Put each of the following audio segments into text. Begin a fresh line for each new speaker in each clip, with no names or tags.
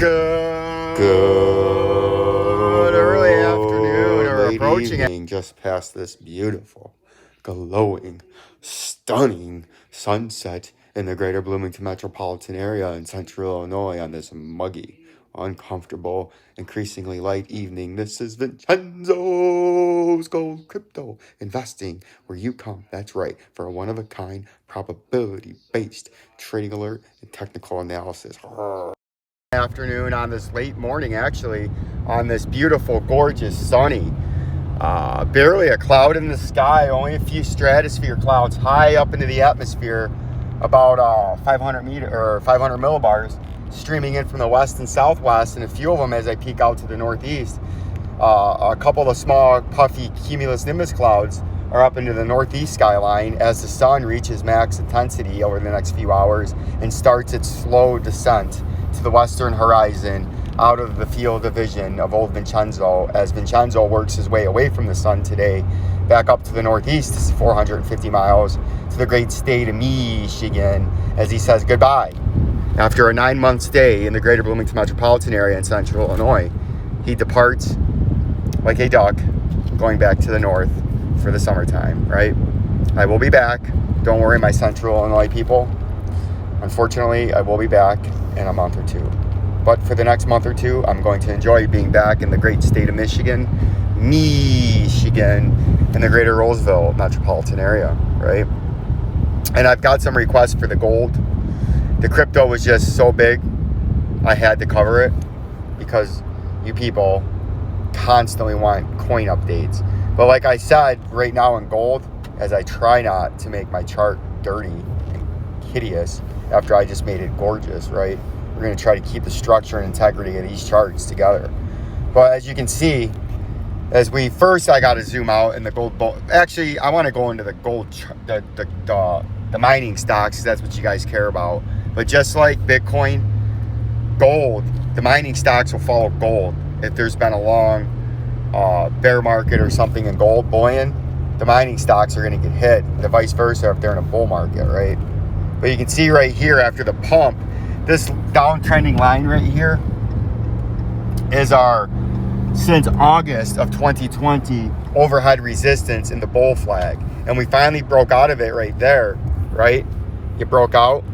Good early afternoon or approaching
evening, just past this beautiful, glowing, stunning sunset in the greater Bloomington metropolitan area in central Illinois on this muggy, uncomfortable, increasingly light evening. This is Vincenzo'S Gold Crypto Investing, where you come, that's right, for a one-of-a-kind, probability-based trading alert and technical analysis.
Afternoon on this late morning, actually, on this beautiful, gorgeous, sunny, barely a cloud in the sky, only a few stratosphere clouds high up into the atmosphere, about 500 millibars streaming in from the west and southwest, and a few of them as I peek out to the northeast. A couple of small, puffy cumulus nimbus clouds are up into the northeast skyline as the sun reaches max intensity over the next few hours and starts its slow descent to the western horizon out of the field of vision of old Vincenzo, as Vincenzo works his way away from the sun today back up to the northeast, 450 miles to the great state of Michigan, as he says goodbye. After a 9-month stay in the greater Bloomington metropolitan area in central Illinois, he departs like a duck going back to the north for the summertime, right? I will be back. Don't worry, my central Illinois people. Unfortunately, I will be back in a month or two. But for the next month or two, I'm going to enjoy being back in the great state of Michigan, in the greater Roseville metropolitan area, right? And I've got some requests for the gold. The crypto was just so big, I had to cover it because you people constantly want coin updates. But like I said, right now in gold, as I try not to make my chart dirty and hideous, after I just made it gorgeous, right? We're going to try to keep the structure and integrity of these charts together. But as you can see, I got to zoom out in the gold. Actually, I want to go into the gold, the mining stocks, because that's what you guys care about. But just like Bitcoin, gold, the mining stocks will follow gold. If there's been a long bear market or something in gold bullion, the mining stocks are going to get hit. The vice versa if they're in a bull market, right? But you can see right here after the pump, this downtrending line right here is our, since August of 2020, overhead resistance in the bull flag. And we finally broke out of it right there, right? You broke out.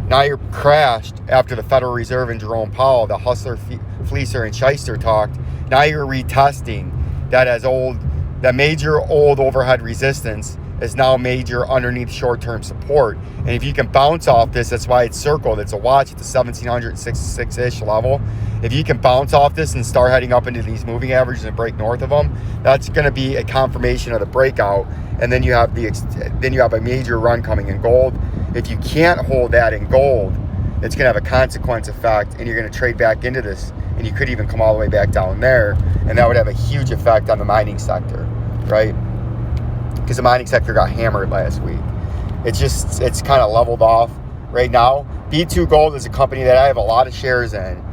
Now you're crashed after the Federal Reserve and Jerome Powell, the hustler, fleecer, and shyster talked. Now you're retesting that major old overhead resistance is now major underneath short-term support. And if you can bounce off this, that's why it's circled. It's a watch at the 1766-ish level. If you can bounce off this and start heading up into these moving averages and break north of them, that's going to be a confirmation of the breakout. And then you have a major run coming in gold. If you can't hold that in gold, it's going to have a consequence effect, and you're going to trade back into this, and you could even come all the way back down there, and that would have a huge effect on the mining sector, right? Because the mining sector got hammered last week. It's kind of leveled off right now. B2 Gold is a company that I have a lot of shares in,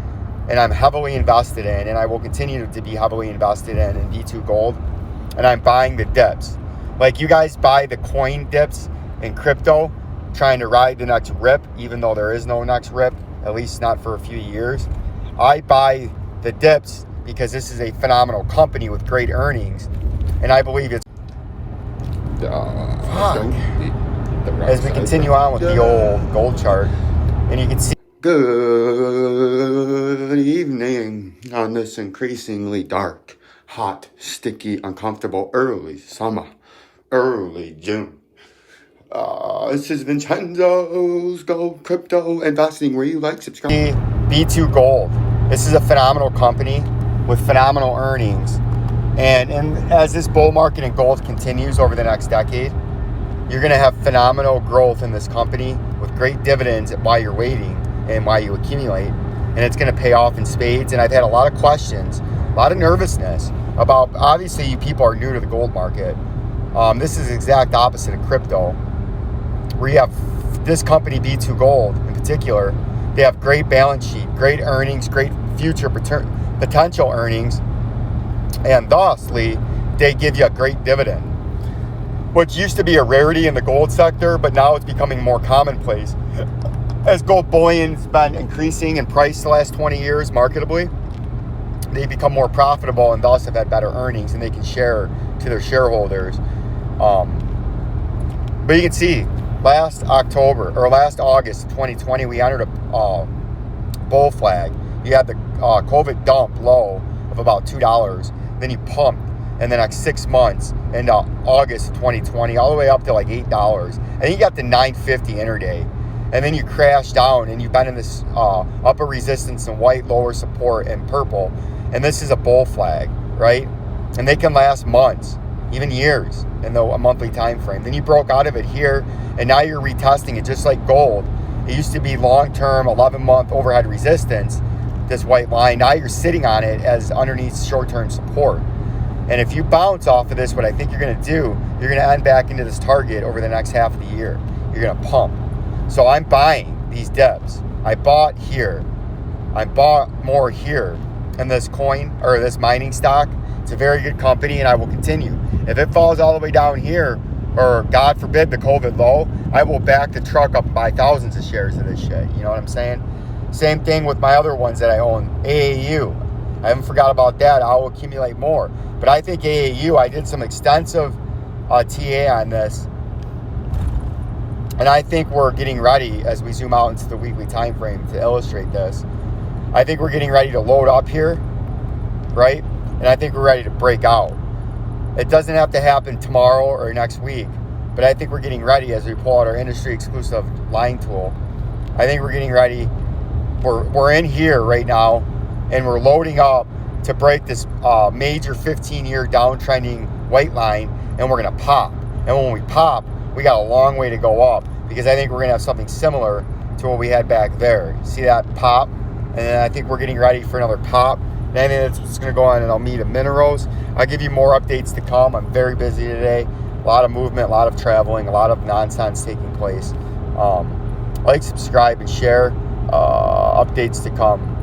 and I'm heavily invested in, and I will continue to be heavily invested in B2 Gold, and I'm buying the dips. Like you guys buy the coin dips in crypto, trying to ride the next rip, even though there is no next rip, at least not for a few years. I buy the dips because this is a phenomenal company with great earnings, and I believe it's as we continue on with the old gold chart, and you can see.
Good evening on this increasingly dark, hot, sticky, uncomfortable early summer, early June. This is Vincenzo'S Gold Crypto Investing, where you like, subscribe.
B2 Gold. This is a phenomenal company with phenomenal earnings. And as this bull market in gold continues over the next decade, you're going to have phenomenal growth in this company with great dividends while you're waiting and while you accumulate. And it's going to pay off in spades. And I've had a lot of questions, a lot of nervousness about, obviously you people are new to the gold market. This is the exact opposite of crypto, where you have this company, B2 Gold in particular. They have great balance sheet, great earnings, great future potential earnings, and thusly, they give you a great dividend, which used to be a rarity in the gold sector, but now it's becoming more commonplace as gold bullion's been increasing in price the last 20 years marketably, they become more profitable and thus have had better earnings, and they can share to their shareholders. But you can see last August 2020, we entered a bull flag. You had the COVID dump low of about $2. Then you pumped in the next 6 months into August 2020 all the way up to like $8. And then you got the $9.50 intraday. And then you crash down, and you've been in this upper resistance in white, lower support in purple. And this is a bull flag, right? And they can last months, even years in a monthly time frame. Then you broke out of it here, and now you're retesting it just like gold. It used to be long-term 11-month overhead resistance, this white line. Now you're sitting on it as underneath short-term support. And if you bounce off of this, what I think you're going to do, you're going to end back into this target over the next half of the year. You're going to pump. So I'm buying these dips. I bought here. I bought more here in this coin or this mining stock. It's a very good company, and I will continue. If it falls all the way down here, or God forbid the COVID low, I will back the truck up and buy thousands of shares of this shit. You know what I'm saying? Same thing with my other ones that I own. AAU. I haven't forgot about that. I will accumulate more. But I think AAU, I did some extensive TA on this. And I think we're getting ready as we zoom out into the weekly time frame to illustrate this. I think we're getting ready to load up here, right? And I think we're ready to break out. It doesn't have to happen tomorrow or next week, but I think we're getting ready as we pull out our industry exclusive line tool. I think we're getting ready. We're in here right now, and we're loading up to break this major 15-year downtrending white line, and we're going to pop. And when we pop, we got a long way to go up, because I think we're going to have something similar to what we had back there. See that pop? And then I think we're getting ready for another pop. And I think that's what's going to go on in Alameda Minerals. I'll give you more updates to come. I'm very busy today. A lot of movement, a lot of traveling, a lot of nonsense taking place. Like, subscribe, and share. Updates to come.